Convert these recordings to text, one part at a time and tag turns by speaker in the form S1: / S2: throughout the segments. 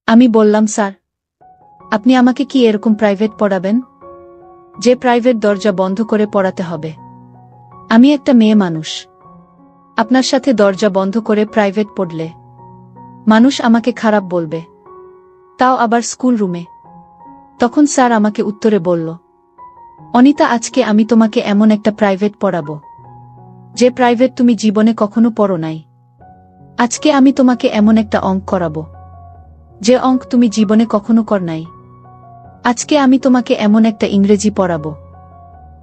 S1: আমি বললাম, স্যার, আপনি আমাকে কি এরকম প্রাইভেট পড়াবেন, যে প্রাইভেট দরজা বন্ধ করে পড়াতে হবে? আমি একটা মেয়ে মানুষ। আপনার সাথে দরজা বন্ধ করে প্রাইভেট পড়লে মানুষ আমাকে খারাপ বলবে, তাও আবার স্কুল রুমে। তখন স্যার আমাকে উত্তরে বলল, অনিতা, আজকে আমি তোমাকে এমন একটা প্রাইভেট পড়াবো যে প্রাইভেট তুমি জীবনে কখনো পড়ো নাই। আজকে আমি তোমাকে এমন একটা অঙ্ক করাবো যে অঙ্ক তুমি জীবনে কখনো কর নাই। আজকে আমি তোমাকে এমন একটা ইংরেজি পড়াবো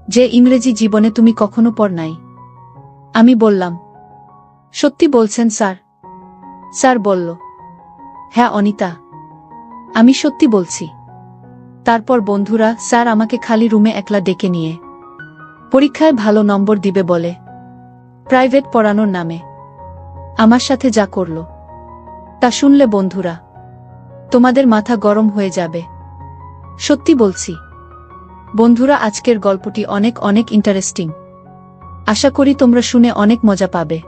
S1: যে ইংরেজি জীবনে তুমি কখনো পড় নাই। আমি বললাম, সত্যি বলছেন স্যার? স্যার বলল, হ্যাঁ অনিতা, আমি সত্যি বলছি। তারপর বন্ধুরা স্যার আমাকে খালি রুমে একলা ডেকে নিয়ে পরীক্ষায় ভালো নম্বর দিবে বলে প্রাইভেট পড়ানোর নামে আমার সাথে যা করল, তা শুনলে বন্ধুরা তোমাদের মাথা গরম হয়ে যাবে। সত্যি বলছি বন্ধুরা, আজকের গল্পটি অনেক অনেক ইন্টারেস্টিং। আশা করি তোমরা শুনে অনেক মজা পাবে।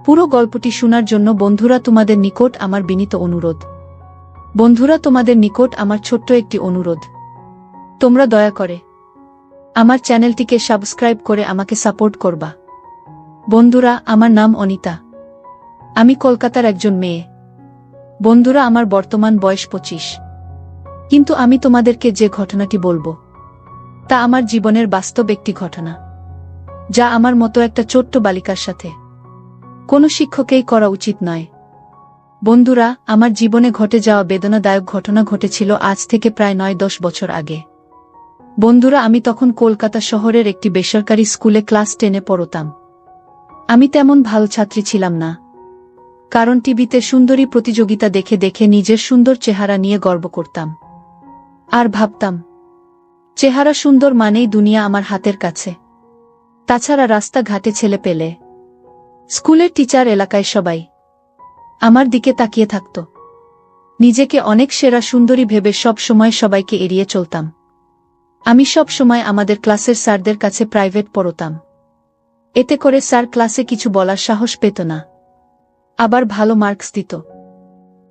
S1: পুরো গল্পটি শোনার জন্য বন্ধুরা তোমাদের নিকট আমার বিনীত অনুরোধ। বন্ধুরা, তোমাদের নিকট আমার ছোট্ট একটি অনুরোধ, তোমরা দয়া করে আমার চ্যানেলটিকে সাবস্ক্রাইব করে আমাকে সাপোর্ট করবা। বন্ধুরা, আমার নাম অনিতা। আমি কলকাতার একজন মেয়ে। বন্ধুরা, আমার বর্তমান বয়স 25। কিন্তু আমি তোমাদেরকে যে ঘটনাটি বলবো তা আমার জীবনের বাস্তব একটি ঘটনা, যা আমার মতো একটা ছোট্ট বালিকার সাথে কোনো শিক্ষকেই করা উচিত নয়। বন্ধুরা, আমার জীবনে ঘটে যাওয়া বেদনাদায়ক ঘটনা ঘটেছিল আজ থেকে প্রায় 9-10 বছর আগে। বন্ধুরা, আমি তখন কলকাতা শহরের একটি বেসরকারি স্কুলে ক্লাস 10-এ পড়তাম। আমি তেমন ভালো ছাত্রী ছিলাম না, কারণ টিভিতে সুন্দরী প্রতিযোগিতা দেখে দেখে নিজের সুন্দর চেহারা নিয়ে গর্ব করতাম আর ভাবতাম চেহারা সুন্দর মানেই দুনিয়া আমার হাতের কাছে। তাছাড়া রাস্তাঘাটে ছেলে পেলে, স্কুলের টিচার, এলাকায় সবাই আমার দিকে তাকিয়ে থাকত। নিজেকে অনেক সেরা সুন্দরী ভেবে সব সময় সবাইকে এড়িয়ে চলতাম। আমি সব সময় আমাদের ক্লাসের স্যারদের কাছে প্রাইভেট পড়তাম। এতে করে স্যার ক্লাসে কিছু বলার সাহস পেত না, আবার ভালো মার্কস দিত।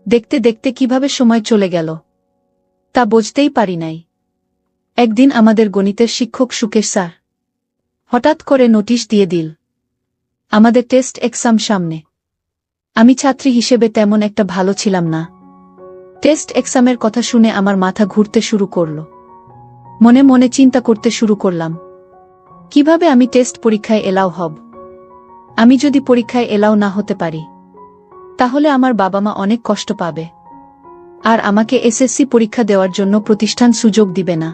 S1: দেখতে দেখতে কিভাবে সময় চলে গেল তা বুঝতেই পারি নাই। একদিন আমাদের গণিতের শিক্ষক সুকেশ স্যার হঠাৎ করে নোটিশ দিয়ে দিল, আমাদের টেস্ট এক্সাম সামনে। আমি ছাত্রী হিসেবে তেমন একটা ভালো ছিলাম না। টেস্ট এক্সামের কথা শুনে আমার মাথা ঘুরতে শুরু করল। মনে মনে চিন্তা করতে শুরু করলাম, কিভাবে আমি টেস্ট পরীক্ষায় এলাও হব। আমি যদি পরীক্ষায় এলাও না হতে পারি তাহলে আমার বাবা মা অনেক কষ্ট পাবে, আর আমাকে এসএসসি পরীক্ষা দেওয়ার জন্য প্রতিষ্ঠান সুযোগ দিবে না।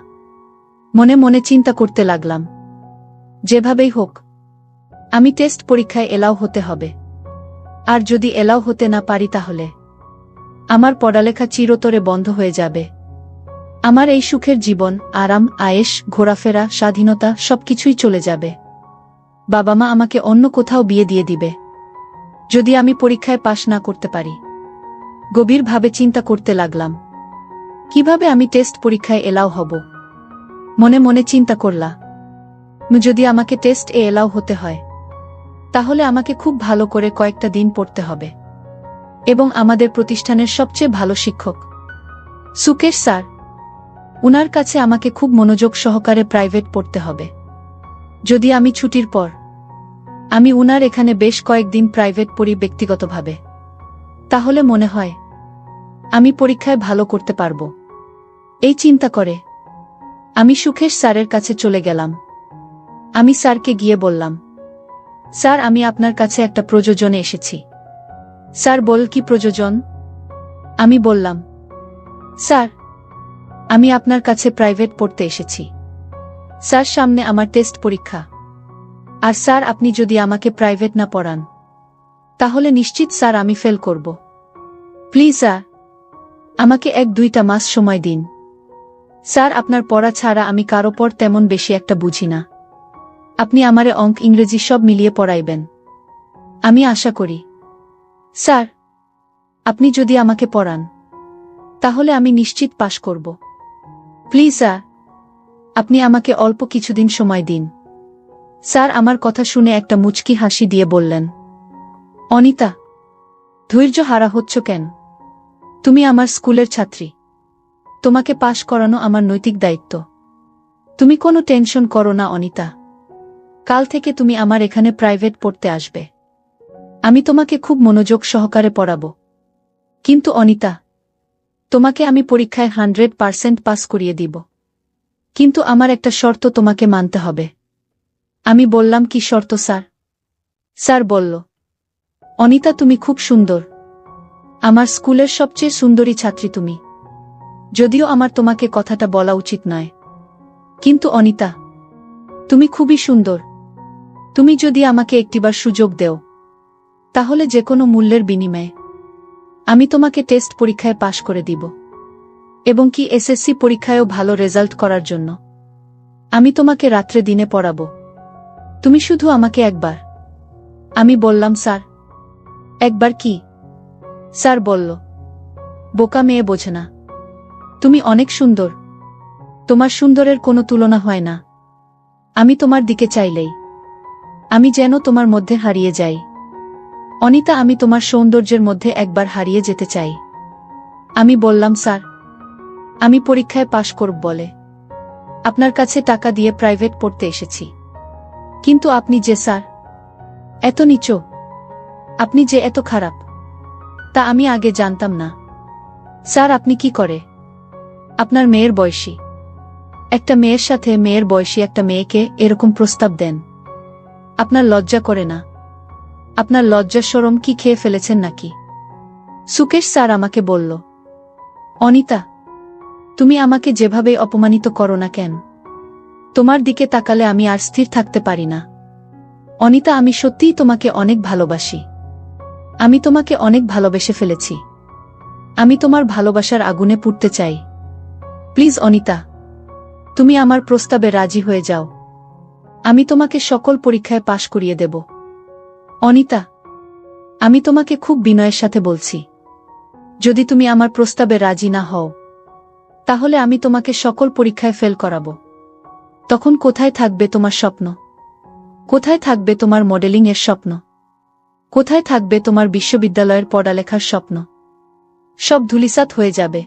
S1: মনে মনে চিন্তা করতে লাগলাম, যেভাবেই হোক আমি টেস্ট পরীক্ষায় এলাও হতে হবে। আর যদি এলাও হতে না পারি তাহলে আমার পড়ালেখা চিরতরে বন্ধ হয়ে যাবে। আমার এই সুখের জীবন, আরাম, আয়েশ, ঘোরাফেরা, স্বাধীনতা সবকিছুই চলে যাবে। বাবা মা আমাকে অন্য কোথাও বিয়ে দিয়ে দিবে যদি আমি পরীক্ষায় পাশ না করতে পারি। গভীরভাবে চিন্তা করতে লাগলাম, কিভাবে আমি টেস্ট পরীক্ষায় এলাও হব। মনে মনে চিন্তা করলাম, যদি আমাকে টেস্ট এ এলাও হতে হয় তাহলে আমাকে খুব ভালো করে কয়েকটা দিন পড়তে হবে, এবং আমাদের প্রতিষ্ঠানের সবচেয়ে ভালো শিক্ষক সুকেশ স্যার, উনার কাছে আমাকে খুব মনোযোগ সহকারে প্রাইভেট পড়তে হবে। যদি আমি ছুটির পর আমি উনার এখানে বেশ কয়েকদিন প্রাইভেট পড়ি ব্যক্তিগতভাবে, তাহলে মনে হয় আমি পরীক্ষায় ভালো করতে পারব। এই চিন্তা করে আমি সুকেশ স্যারের কাছে চলে গেলাম। আমি স্যারকে গিয়ে বললাম, স্যার, আমি আপনার কাছে একটা প্রয়োজনে এসেছি। স্যার বল, কি প্রয়োজন? আমি বললাম, স্যার, আমি আপনার কাছে প্রাইভেট পড়তে এসেছি। স্যার, সামনে আমার টেস্ট পরীক্ষা, আর স্যার আপনি যদি আমাকে প্রাইভেট না পড়ান তাহলে নিশ্চিত স্যার আমি ফেল করব। প্লিজ স্যার, আমাকে 1-2টা মাস সময় দিন। স্যার, আপনার পড়া ছাড়া আমি কারো পর তেমন বেশি একটা বুঝি না। আপনি আমারে অঙ্ক, ইংরেজি সব মিলিয়ে পড়াইবেন, আমি আশা করি। স্যার, আপনি যদি আমাকে পড়ান তাহলে আমি নিশ্চিত পাশ করব। প্লিজ স্যার, আপনি আমাকে অল্প কিছুদিন সময় দিন। স্যার আমার কথা শুনে একটা মুচকি হাসি দিয়ে বললেন, অনিতা, ধৈর্য হারা হচ্ছ কেন? তুমি আমার স্কুলের ছাত্রী। তোমাকে পাশ করানো আমার নৈতিক দায়িত্ব। তুমি কোনো টেনশন করো না অনিতা। কাল থেকে তুমি আমার এখানে প্রাইভেট পড়তে আসবে। আমি তোমাকে খুব মনোযোগ সহকারে পড়াবো। কিন্তু অনিতা, তোমাকে আমি পরীক্ষায় 100% পাস করিয়ে দিব। কিন্তু আমার একটা শর্ত তোমাকে মানতে হবে। আমি বললাম, কি শর্ত স্যার? স্যার বলল, অনিতা তুমি খুব সুন্দর। আমার স্কুলের সবচেয়ে সুন্দরী ছাত্রী তুমি। যদিও আমার তোমাকে কথাটা বলা উচিত নয়, কিন্তু অনিতা, তুমি খুবই সুন্দর। তুমি যদি আমাকে একটিবার সুযোগ দেও, তাহলে যে কোনো মূল্যের বিনিময়ে আমি তোমাকে টেস্ট পরীক্ষায় পাশ করে দিব, এবং কি এসএসসি পরীক্ষায়ও ভালো রেজাল্ট করার জন্য আমি তোমাকে রাত্রে দিনে পড়াবো। তুমি শুধু আমাকে একবার। আমি বললাম, স্যার একবার কি? স্যার বলল, বোকা মেয়ে বোঝে না। তুমি অনেক সুন্দর। তোমার সুন্দরের কোনো তুলনা হয় না। আমি তোমার দিকে চাইলেই আমি যেন তোমার মধ্যে হারিয়ে যাই। অনিতা, আমি তোমার সৌন্দর্যের মধ্যে একবার হারিয়ে যেতে চাই। আমি বললাম, স্যার আমি পরীক্ষায় পাশ করব বলে আপনার কাছে টাকা দিয়ে প্রাইভেট পড়তে এসেছি। কিন্তু আপনি যে স্যার এত নীচ, আপনি যে এত খারাপ, তা আমি আগে জানতাম না। স্যার আপনি কি করে আপনার মেয়ের বয়সী একটা মেয়ের সাথে মেয়ের বয়সী একটা মেয়েকে এরকম প্রস্তাব দেন? আপনার লজ্জা করে না? আপনার লজ্জা শরম কি খেয়ে ফেলেছেন নাকি? সুকেশ স্যার আমাকে বলল, অনিতা তুমি আমাকে যেভাবে অপমানিত করো না কেন, তোমার দিকে তাকালে আমি আর স্থির থাকতে পারি না। অনিতা, আমি সত্যিই তোমাকে অনেক ভালোবাসি। আমি তোমাকে অনেক ভালোবেসে ফেলেছি। আমি তোমার ভালোবাসার আগুনে পুড়তে চাই। প্লিজ অনিতা, তুমি আমার প্রস্তাবে রাজি হয়ে যাও। আমি তোমাকে সকল পরীক্ষায় পাশ করিয়ে দেব। অনিতা, আমি তোমাকে খুব বিনয়ের সাথে বলছি, যদি তুমি আমার প্রস্তাবে রাজি না হও, তাহলে আমি তোমাকে সকল পরীক্ষায় ফেল করাবো। তখন কোথায় থাকবে তোমার স্বপ্ন? কোথায় থাকবে তোমার মডেলিং এর স্বপ্ন? কোথায় থাকবে তোমার বিশ্ববিদ্যালয়ের পড়ালেখার স্বপ্ন? সব ধূলিসাৎ হয়ে যাবে।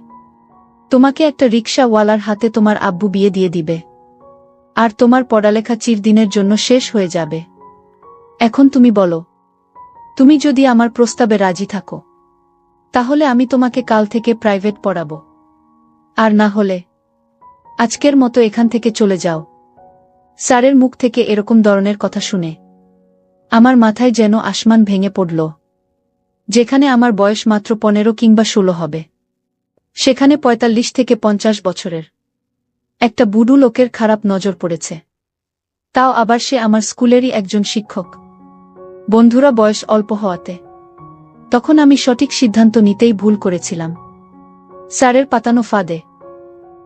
S1: তোমাকে একটা রিকশাওয়ালার হাতে তোমার আব্বু বিয়ে দিয়ে দিবে, আর তোমার পড়ালেখা চিরদিনের জন্য শেষ হয়ে যাবে। এখন তুমি বলো, তুমি যদি আমার প্রস্তাবে রাজি থাকো, তাহলে আমি তোমাকে কাল থেকে প্রাইভেট পড়াবো। আর না হলে আজকের মতো এখান থেকে চলে যাও। স্যারের মুখ থেকে এরকম ধরনের কথা শুনে আমার মাথায় যেন আসমান ভেঙে পড়ল। যেখানে আমার বয়স মাত্র 15 কিংবা 16 হবে, সেখানে 45 থেকে 50 বছরের একটা বুড়ো লোকের খারাপ নজর পড়েছে। তাও আবার সে আমার স্কুলেরই একজন শিক্ষক। বন্ধুরা বয়স অল্প হওয়াতে তখন আমি সঠিক সিদ্ধান্ত নিতেই ভুল করেছিলাম। স্যারের পাতানো ফাঁদে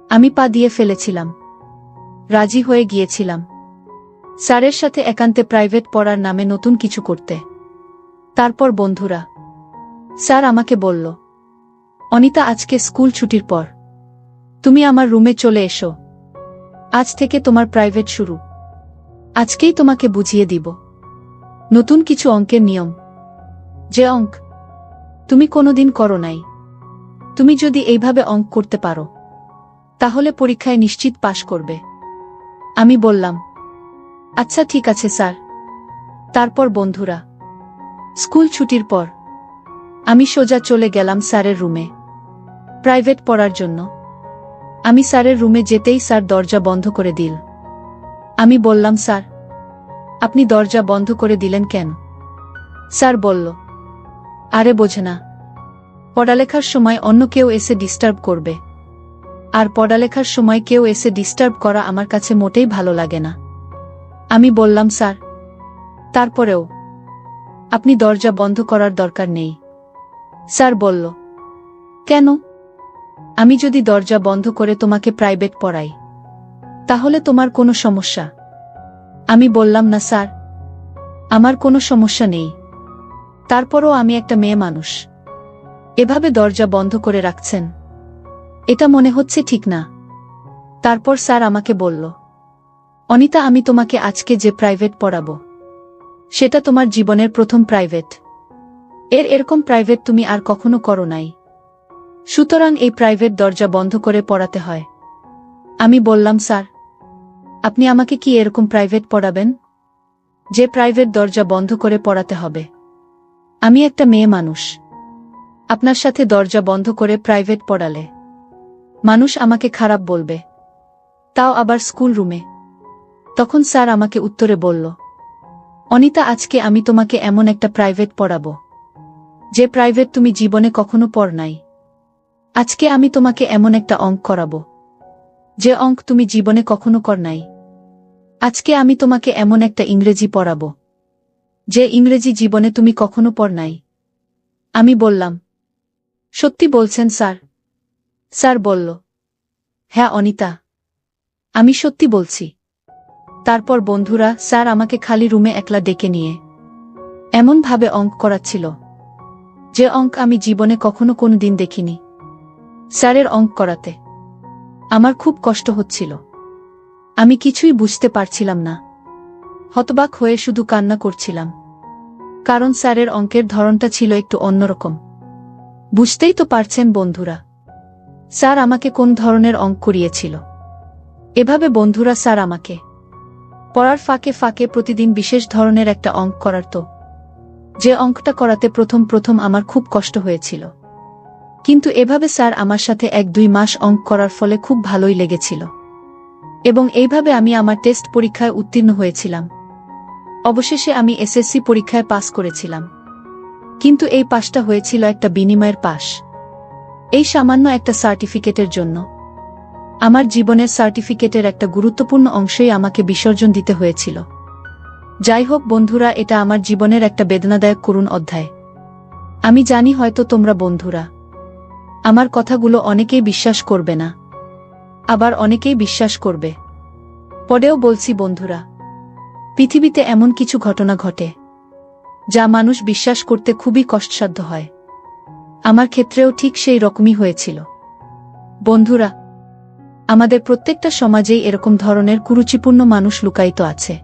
S1: আমি পা দিয়ে ফেলেছিলাম। রাজি হয়ে গিয়েছিলাম স্যারের সাথে একান্তে প্রাইভেট পড়ার নামে নতুন কিছু করতে। তারপর বন্ধুরা, স্যার আমাকে বলল, অনিতা আজকে স্কুল ছুটির পর তুমি আমার রুমে চলে এসো। আজ থেকে তোমার প্রাইভেট শুরু। আজকেই তোমাকে বুঝিয়ে দিব নতুন কিছু অঙ্কের নিয়ম, যে অঙ্ক তুমি কোনোদিন করো নাই। তুমি যদি এইভাবে অঙ্ক করতে পারো, তাহলে পরীক্ষায় নিশ্চিত পাশ করবে। আমি বললাম, আচ্ছা ঠিক আছে স্যার। তারপর বন্ধুরা, স্কুল ছুটির পর আমি সোজা চলে গেলাম স্যারের রুমে প্রাইভেট পড়ার জন্য। আমি স্যারের রুমে যেতেই স্যার দরজা বন্ধ করে দিল। আমি বললাম, স্যার আপনি দরজা বন্ধ করে দিলেন কেন? স্যার বলল, আরে বোঝে না, পড়ালেখার সময় অন্য কেউ এসে ডিস্টার্ব করবে, আর পড়ালেখার সময় কেউ এসে ডিস্টার্ব করা আমার কাছে মোটেই ভালো লাগে না। আমি বললাম, স্যার তারপরেও আপনি দরজা বন্ধ করার দরকার নেই। স্যার বলল, কেন? আমি যদি দরজা বন্ধ করে তোমাকে প্রাইভেট পড়াই, তাহলে তোমার কোনো সমস্যা? আমি বললাম, না স্যার, আমার কোনো সমস্যা নেই। তারপরও আমি একটা মেয়ে মানুষ, এভাবে দরজা বন্ধ করে রাখছেন, এটা মনে হচ্ছে ঠিক না। তারপর স্যার আমাকে বলল, অনিতা আমি তোমাকে আজকে যে প্রাইভেট পড়াবো, সেটা তোমার জীবনের প্রথম প্রাইভেট। এরকম প্রাইভেট তুমি আর কখনো করো নাই। সুতরাং এই প্রাইভেট দরজা বন্ধ করে পড়াতে হয়। আমি বললাম, স্যার, আপনি আমাকে কি এরকম প্রাইভেট পড়াবেন যে প্রাইভেট দরজা বন্ধ করে পড়াতে হবে? আমি একটা মেয়ে মানুষ। আপনার সাথে দরজা বন্ধ করে প্রাইভেট পড়ালে মানুষ আমাকে খারাপ বলবে, তাও আবার স্কুল রুমে। তখন স্যার আমাকে উত্তরে বলল, অনিতা, আজকে আমি তোমাকে এমন একটা প্রাইভেট পড়াবো যে প্রাইভেট তুমি জীবনে কখনো পড় নাই। আজকে আমি তোমাকে এমন একটা অঙ্ক করাবো যে অঙ্ক তুমি জীবনে কখনো কর নাই। আজকে আমি তোমাকে এমন একটা ইংরেজি পড়াবো যে ইংরেজি জীবনে তুমি কখনো পড় নাই। আমি বললাম, সত্যি বলছেন স্যার? স্যার বলল, হ্যাঁ অনিতা, আমি সত্যি বলছি। তারপর বন্ধুরা, স্যার আমাকে খালি রুমে একলা ডেকে নিয়ে এমনভাবে অঙ্ক করাচ্ছিল যে অঙ্ক আমি জীবনে কখনো কোনো দিন দেখিনি। স্যারের অঙ্ক করাতে আমার খুব কষ্ট হচ্ছিল। আমি কিছুই বুঝতে পারছিলাম না। হতবাক হয়ে শুধু কান্না করছিলাম, কারণ স্যারের অঙ্কের ধরনটা ছিল একটু অন্যরকম। বুঝতেই তো পারছেন বন্ধুরা, স্যার আমাকে কোন ধরনের অঙ্ক করিয়েছিল। এভাবে বন্ধুরা স্যার আমাকে পড়ার ফাঁকে ফাঁকে প্রতিদিন বিশেষ ধরনের একটা অঙ্ক করাতো, যে অঙ্কটা করাতে প্রথম আমার খুব কষ্ট হয়েছিল। কিন্তু এভাবে স্যার আমার সাথে 1-2 মাস অঙ্ক করার ফলে খুব ভালোই লেগেছিল, এবং এইভাবে আমি আমার টেস্ট পরীক্ষায় উত্তীর্ণ হয়েছিলাম। অবশেষে আমি এসএসসি পরীক্ষায় পাস করেছিলাম। কিন্তু এই পাসটা হয়েছিল একটা বিনিময়ের পাস। এই সামান্য একটা সার্টিফিকেটের জন্য আমার জীবনের সার্টিফিকেটের একটা গুরুত্বপূর্ণ অংশই আমাকে বিসর্জন দিতে হয়েছিল। যাই হোক বন্ধুরা, এটা আমার জীবনের একটা বেদনাদায়ক করুণ অধ্যায়। আমি জানি হয়তো তোমরা বন্ধুরা আমার কথাগুলো অনেকেই বিশ্বাস করবে না, আবার অনেকেই বিশ্বাস করবে। পরেও বলছি বন্ধুরা, পৃথিবীতে এমন কিছু ঘটনা ঘটে যা মানুষ বিশ্বাস করতে খুবই কষ্টসাধ্য হয়। আমার ক্ষেত্রেও ঠিক সেই রকমই হয়েছিল। বন্ধুরা, আমাদের প্রত্যেকটা সমাজেই এরকম ধরনের কুরুচিপূর্ণ মানুষ লুকায়িত আছে,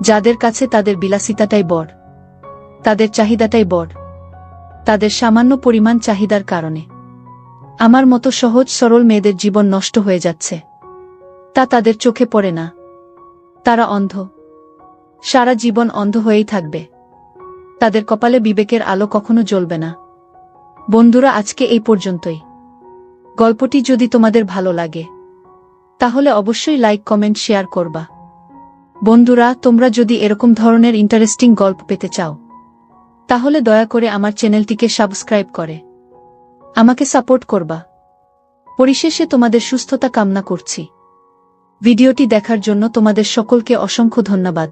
S1: যাদের কাছে তাদের বিলাসিতাটাই বড়, তাদের চাহিদাটাই বড়। তাদের সামান্য পরিমাণ চাহিদার কারণে আমার মতো সহজ সরল মেয়েদের জীবন নষ্ট হয়ে যাচ্ছে। তা তাদের চোখে পড়ে না। তারা অন্ধ, সারা জীবন অন্ধ হয়েই থাকবে। তাদের কপালে বিবেকের আলো কখনো জ্বলবে না। বন্ধুরা, আজকে এই পর্যন্তই। গল্পটি যদি তোমাদের ভালো লাগে তাহলে অবশ্যই লাইক, কমেন্ট, শেয়ার করবা। বন্ধুরা, তোমরা যদি এরকম ধরনের ইন্টারেস্টিং গল্প পেতে চাও তাহলে দয়া করে আমার চ্যানেলটিকে সাবস্ক্রাইব করে আমাকে সাপোর্ট করবা। পরিশেষে তোমাদের সুস্থতা কামনা করছি। ভিডিওটি দেখার জন্য তোমাদের সকলকে অসংখ্য ধন্যবাদ।